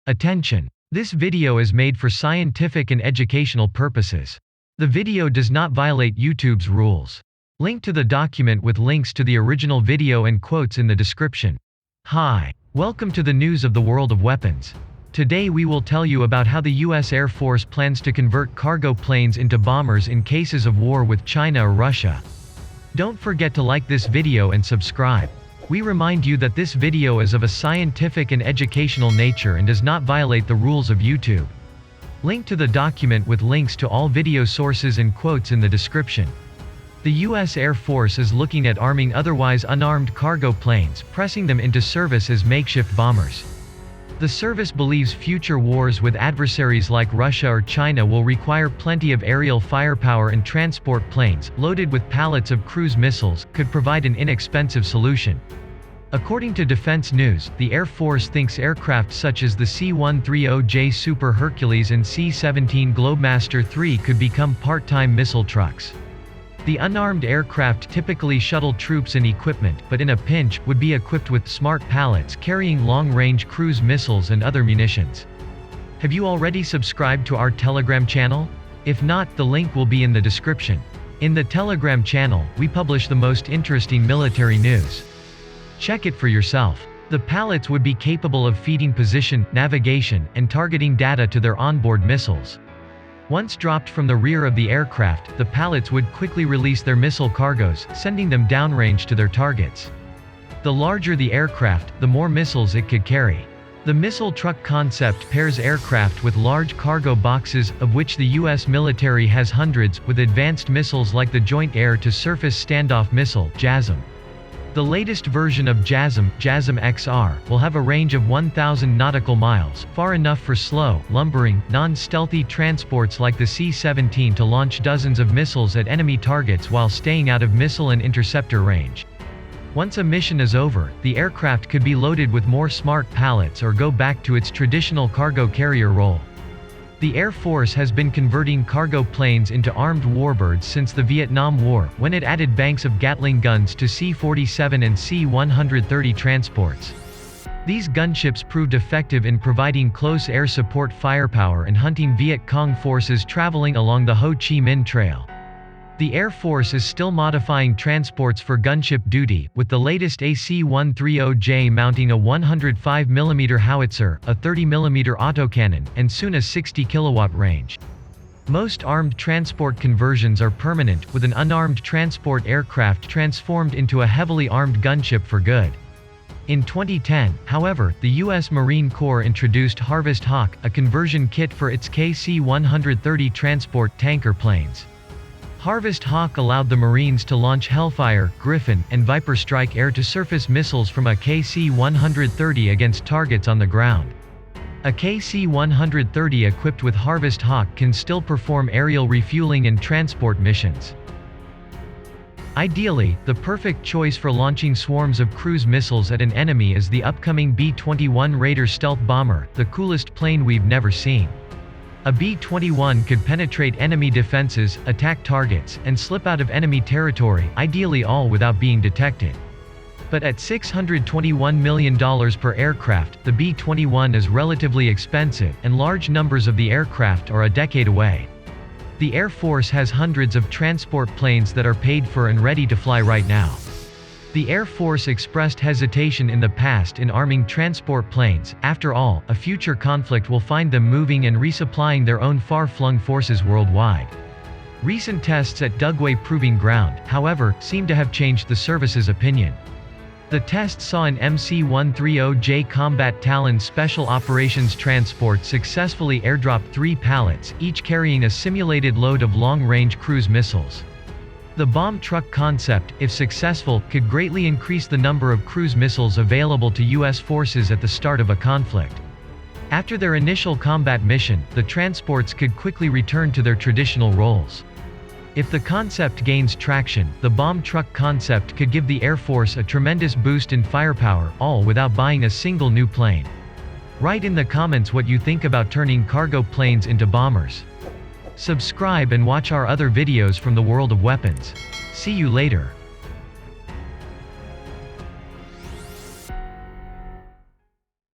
Attention! This video is made for scientific and educational purposes. The video does not violate YouTube's rules. Link to the document with links to the original video and quotes in the description. Hi. Welcome to the news of the world of weapons. Today we will tell you about how the US Air Force plans to convert cargo planes into bombers in cases of war with China or Russia. Don't forget to like this video and subscribe. We remind you that this video is of a scientific and educational nature and does not violate the rules of YouTube. Link to the document with links to all video sources and quotes in the description. The US Air Force is looking at arming otherwise unarmed cargo planes, pressing them into service as makeshift bombers. The service believes future wars with adversaries like Russia or China will require plenty of aerial firepower, and transport planes, loaded with pallets of cruise missiles, could provide an inexpensive solution. According to Defense News, the Air Force thinks aircraft such as the C-130J Super Hercules and C-17 Globemaster III could become part-time missile trucks. The unarmed aircraft typically shuttle troops and equipment, but in a pinch, would be equipped with smart pallets carrying long-range cruise missiles and other munitions. Have you already subscribed to our Telegram channel? If not, the link will be in the description. In the Telegram channel, we publish the most interesting military news. Check it for yourself. The pallets would be capable of feeding position, navigation, and targeting data to their onboard missiles. Once dropped from the rear of the aircraft, the pallets would quickly release their missile cargoes, sending them downrange to their targets. The larger the aircraft, the more missiles it could carry. The missile truck concept pairs aircraft with large cargo boxes, of which the US military has hundreds, with advanced missiles like the Joint Air-to-Surface Standoff Missile, JASSM. The latest version of JASSM-XR, will have a range of 1,000 nautical miles, far enough for slow, lumbering, non-stealthy transports like the C-17 to launch dozens of missiles at enemy targets while staying out of missile and interceptor range. Once a mission is over, the aircraft could be loaded with more smart pallets or go back to its traditional cargo carrier role. The Air Force has been converting cargo planes into armed warbirds since the Vietnam War, when it added banks of Gatling guns to C-47 and C-130 transports. These gunships proved effective in providing close air support firepower and hunting Viet Cong forces traveling along the Ho Chi Minh Trail. The Air Force is still modifying transports for gunship duty, with the latest C-130J mounting a 105mm howitzer, a 30mm autocannon, and soon a 60-kilowatt range. Most armed transport conversions are permanent, with an unarmed transport aircraft transformed into a heavily armed gunship for good. In 2010, however, the U.S. Marine Corps introduced Harvest Hawk, a conversion kit for its KC-130 transport tanker planes. Harvest Hawk allowed the Marines to launch Hellfire, Griffin, and Viper Strike air-to-surface missiles from a KC-130 against targets on the ground. A KC-130 equipped with Harvest Hawk can still perform aerial refueling and transport missions. Ideally, the perfect choice for launching swarms of cruise missiles at an enemy is the upcoming B-21 Raider stealth bomber, the coolest plane we've never seen. A B-21 could penetrate enemy defenses, attack targets, and slip out of enemy territory, ideally all without being detected. But at $621 million per aircraft, the B-21 is relatively expensive, and large numbers of the aircraft are a decade away. The Air Force has hundreds of transport planes that are paid for and ready to fly right now. The Air Force expressed hesitation in the past in arming transport planes. After all, a future conflict will find them moving and resupplying their own far-flung forces worldwide. Recent tests at Dugway Proving Ground, however, seem to have changed the service's opinion. The test saw an MC-130J Combat Talon Special Operations transport successfully airdrop 3 pallets, each carrying a simulated load of long-range cruise missiles. The bomb truck concept, if successful, could greatly increase the number of cruise missiles available to U.S. forces at the start of a conflict. After their initial combat mission, the transports could quickly return to their traditional roles. If the concept gains traction, the bomb truck concept could give the Air Force a tremendous boost in firepower, all without buying a single new plane. Write in the comments what you think about turning cargo planes into bombers. Subscribe and watch our other videos from the world of weapons. See you later.